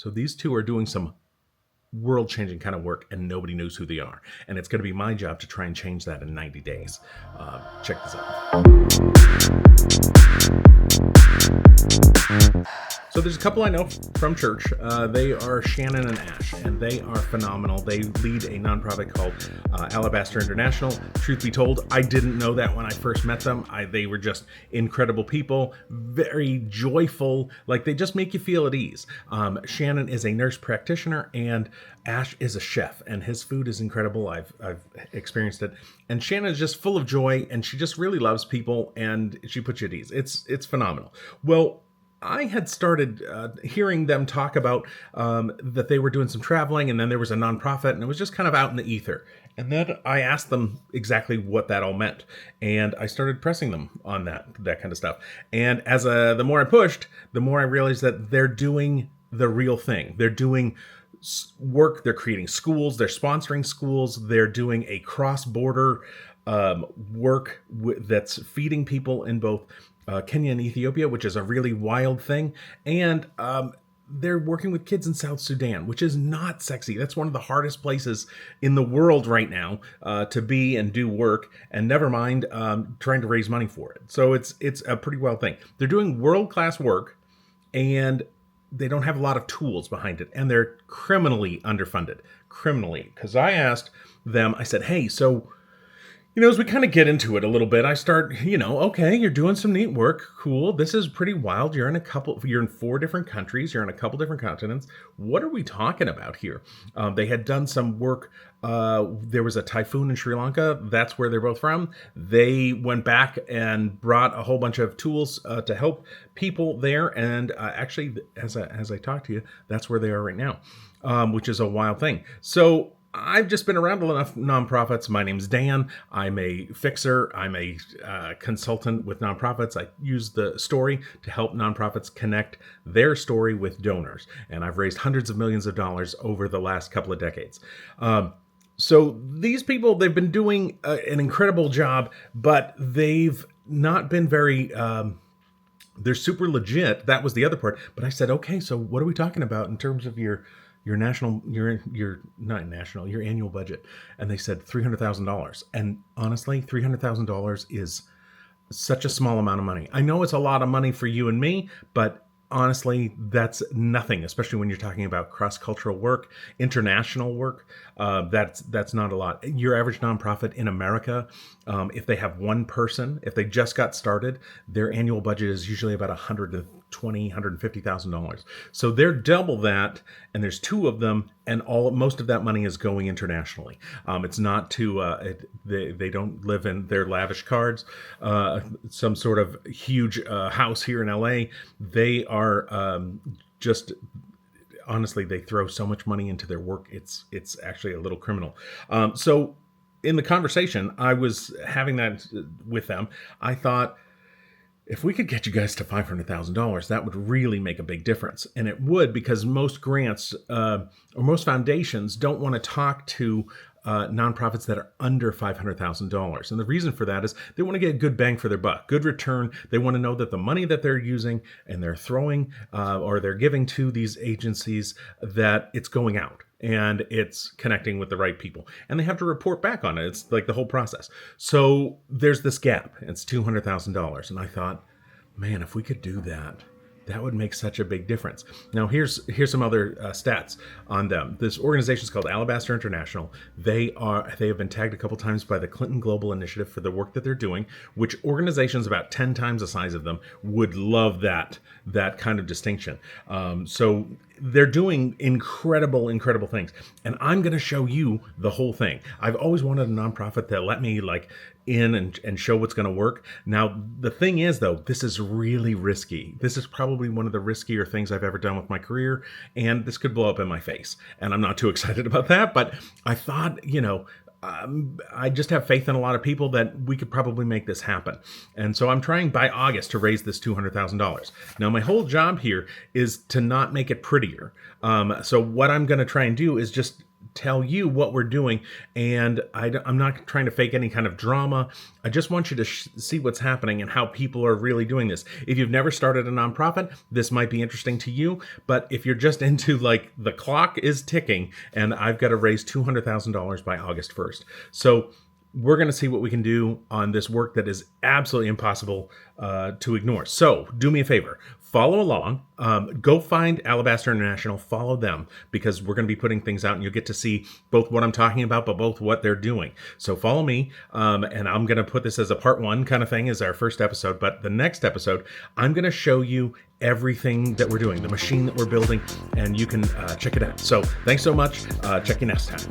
So these two are doing some world-changing kind of work, and nobody knows who they are. And it's going to be my job to try and change that in 90 days. Check this out. So there's a couple I know from church. They are Shannon and Ash, and they are phenomenal. They lead a nonprofit called Alabaster International. Truth be told, I didn't know that when I first met them. They were just incredible people, very joyful. Like, they just make you feel at ease. Shannon is a nurse practitioner, and Ash is a chef, and his food is incredible. I've experienced it. And Shannon is just full of joy, and she just really loves people, and she puts you at ease. It's phenomenal. Well, I had started hearing them talk about that they were doing some traveling, and then there was a nonprofit, and it was just kind of out in the ether. And then I asked them exactly what that all meant, and I started pressing them on that kind of stuff. And as the more I pushed, the more I realized that they're doing the real thing. They're doing work. They're creating schools. They're sponsoring schools. They're doing a cross-border work that's feeding people in both Kenya and Ethiopia, which is a really wild thing. And they're working with kids in South Sudan, which is not sexy. That's one of the hardest places in the world right now to be and do work, and never mind trying to raise money for it. So it's a pretty wild thing. They're doing world-class work, and they don't have a lot of tools behind it, and they're criminally underfunded. Criminally. Because I asked them, I said, hey, so as we kind of get into it a little bit, I start, okay, you're doing some neat work. Cool. This is pretty wild. You're in 4 different countries. You're on a couple different continents. What are we talking about here? They had done some work. There was a typhoon in Sri Lanka. That's where they're both from. They went back and brought a whole bunch of tools to help people there. And actually, as I talk to you, that's where they are right now, which is a wild thing. So I've just been around enough nonprofits. My name's Dan. I'm a fixer. I'm a consultant with nonprofits. I use the story to help nonprofits connect their story with donors. And I've raised hundreds of millions of dollars over the last couple of decades. So these people, they've been doing an incredible job, but they've not been very... they're super legit. That was the other part. But I said, okay, so what are we talking about in terms of your annual budget? And they said $300,000. And honestly, $300,000 is such a small amount of money. I know it's a lot of money for you and me, but honestly, that's nothing, especially when you're talking about cross-cultural work, international work. That's not a lot. Your average nonprofit in America, if they have one person, if they just got started, their annual budget is usually about $150,000. So they're double that, and there's 2 of them, and most of that money is going internationally. It's not they don't live in their lavish cards, some sort of huge house here in LA. They are just, honestly, they throw so much money into their work. It's actually a little criminal. So in the conversation I was having that with them, I thought, if we could get you guys to $500,000, that would really make a big difference. And it would, because most grants or most foundations don't want to talk to nonprofits that are under $500,000. And the reason for that is they want to get a good bang for their buck, good return. They want to know that the money that they're using and they're throwing or they're giving to these agencies, that it's going out and it's connecting with the right people. And they have to report back on it. It's like the whole process. So there's this gap. It's $200,000. And I thought, man, if we could do that, that would make such a big difference. Now, here's some other stats on them. This organization is called Alabaster International. They have been tagged a couple times by the Clinton Global Initiative for the work that they're doing, which organizations about 10 times the size of them would love that kind of distinction. So they're doing incredible things. And I'm going to show you the whole thing. I've always wanted a nonprofit that let me in and show what's going to work. Now, the thing is, though, this is really risky. This is probably one of the riskier things I've ever done with my career, and this could blow up in my face. And I'm not too excited about that, but I thought, I just have faith in a lot of people that we could probably make this happen. And so I'm trying by August to raise this $200,000. Now, my whole job here is to not make it prettier. So what I'm going to try and do is just tell you what we're doing, and I'm not trying to fake any kind of drama. I just want you to see what's happening and how people are really doing this. If you've never started a nonprofit, this might be interesting to you, but if you're just into like the clock is ticking and I've got to raise $200,000 by August 1st. So we're going to see what we can do on this work that is absolutely impossible to ignore. So do me a favor, follow along, go find Alabaster International, follow them, because we're going to be putting things out and you'll get to see both what I'm talking about, but both what they're doing. So follow me, and I'm going to put this as a part one kind of thing as our first episode, but the next episode, I'm going to show you everything that we're doing, the machine that we're building, and you can check it out. So thanks so much. Check you next time.